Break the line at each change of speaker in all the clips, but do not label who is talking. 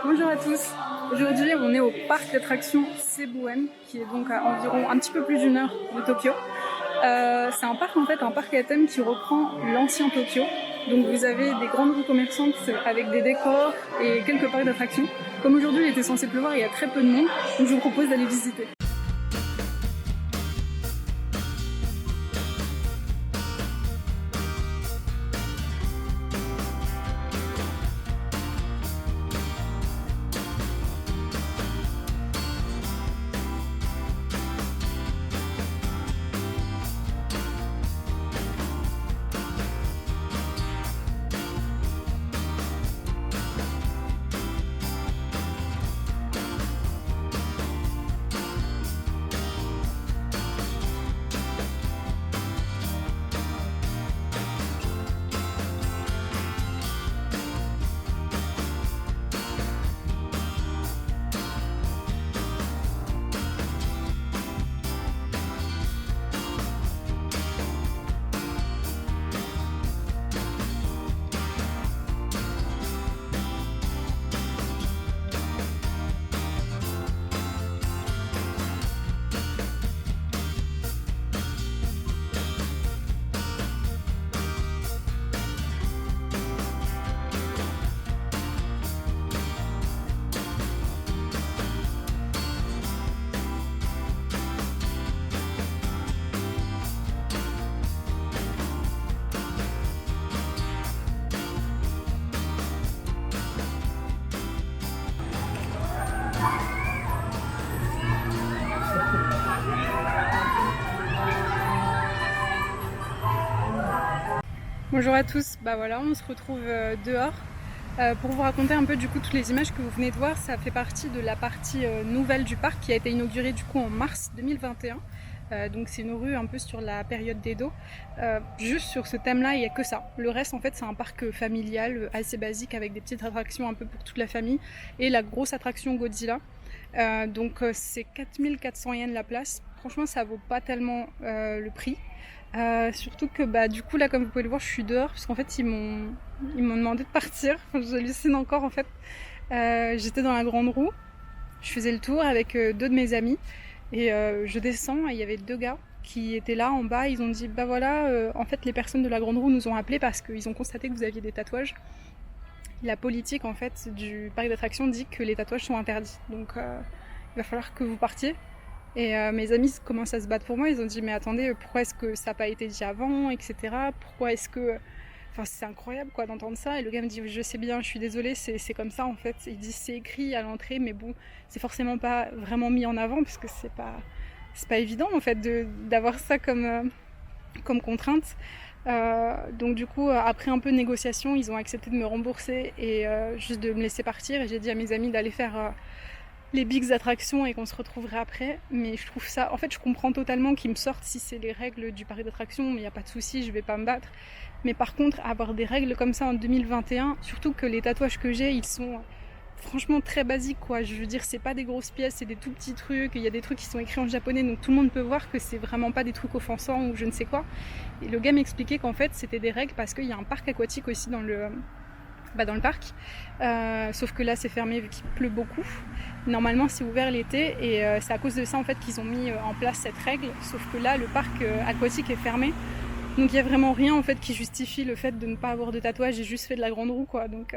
Bonjour à tous. Aujourd'hui, on est au parc d'attractions Sebuen, qui est donc à environ un petit peu plus d'une heure de Tokyo. C'est un parc un parc à thème qui reprend l'ancien Tokyo. Donc vous avez des grandes rues commerçantes avec des décors et quelques parcs d'attractions. Comme aujourd'hui il était censé pleuvoir, il y a très peu de monde, donc je vous propose d'aller visiter. Bonjour à tous, voilà, on se retrouve dehors pour vous raconter un peu du coup toutes les images que vous venez de voir. Ça fait partie de la partie nouvelle du parc qui a été inaugurée du coup en mars 2021. Donc c'est une rue un peu sur la période d'Edo. Juste sur ce thème là il n'y a que ça. Le reste en fait c'est un parc familial assez basique avec des petites attractions un peu pour toute la famille et la grosse attraction Godzilla. C'est 4400 yens la place. Franchement ça vaut pas tellement le prix. Surtout que du coup là comme vous pouvez le voir je suis dehors parce qu'en fait ils m'ont demandé de partir. J'hallucine encore en fait. J'étais dans la grande roue, je faisais le tour avec deux de mes amis et je descends et il y avait deux gars qui étaient là en bas. Ils ont dit en fait les personnes de la grande roue nous ont appelés parce qu'ils ont constaté que vous aviez des tatouages. La politique en fait du parc d'attractions dit que les tatouages sont interdits, donc il va falloir que vous partiez. Et mes amis commencent à se battre pour moi, ils ont dit mais attendez, pourquoi est-ce que ça n'a pas été dit avant, etc. Pourquoi est-ce que... Enfin c'est incroyable quoi d'entendre ça. Et le gars me dit je sais bien, je suis désolée, c'est comme ça en fait. Il dit c'est écrit à l'entrée mais bon, c'est forcément pas vraiment mis en avant parce que c'est pas évident en fait d'avoir ça comme contrainte. Donc du coup après un peu de négociation, ils ont accepté de me rembourser et juste de me laisser partir. Et j'ai dit à mes amis d'aller faire... les bigs attractions et qu'on se retrouverait après, mais je trouve ça, en fait je comprends totalement qu'ils me sortent si c'est les règles du parc d'attractions, mais il n'y a pas de souci, je vais pas me battre. Mais par contre avoir des règles comme ça en 2021, surtout que les tatouages que j'ai ils sont franchement très basiques quoi, je veux dire c'est pas des grosses pièces, c'est des tout petits trucs, il y a des trucs qui sont écrits en japonais donc tout le monde peut voir que c'est vraiment pas des trucs offensants ou je ne sais quoi. Et le gars m'expliquait qu'en fait c'était des règles parce qu'il y a un parc aquatique aussi dans le parc, sauf que là c'est fermé vu qu'il pleut beaucoup. Normalement c'est ouvert l'été et c'est à cause de ça en fait qu'ils ont mis en place cette règle, sauf que là le parc aquatique est fermé, donc il n'y a vraiment rien en fait qui justifie le fait de ne pas avoir de tatouage. J'ai juste fait de la grande roue quoi, donc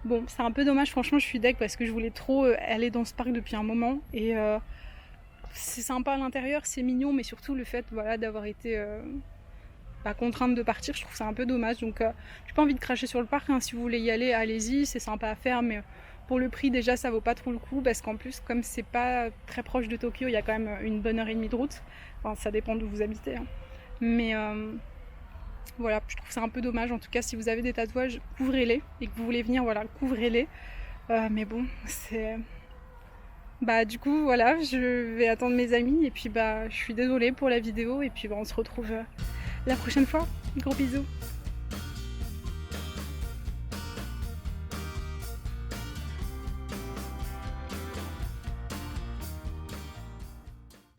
bon c'est un peu dommage, franchement je suis deg parce que je voulais trop aller dans ce parc depuis un moment et c'est sympa à l'intérieur, c'est mignon, mais surtout le fait d'avoir été contrainte de partir, je trouve ça un peu dommage. Donc j'ai pas envie de cracher sur le parc, hein. Si vous voulez y aller, allez-y, c'est sympa à faire, mais pour le prix déjà ça vaut pas trop le coup parce qu'en plus comme c'est pas très proche de Tokyo, il y a quand même une bonne heure et demie de route, enfin ça dépend d'où vous habitez, hein. Mais voilà, je trouve ça un peu dommage. En tout cas si vous avez des tatouages, couvrez-les, et que vous voulez venir, couvrez-les, mais bon c'est... du coup voilà, je vais attendre mes amis et puis je suis désolée pour la vidéo et puis on se retrouve la prochaine fois. Gros bisous.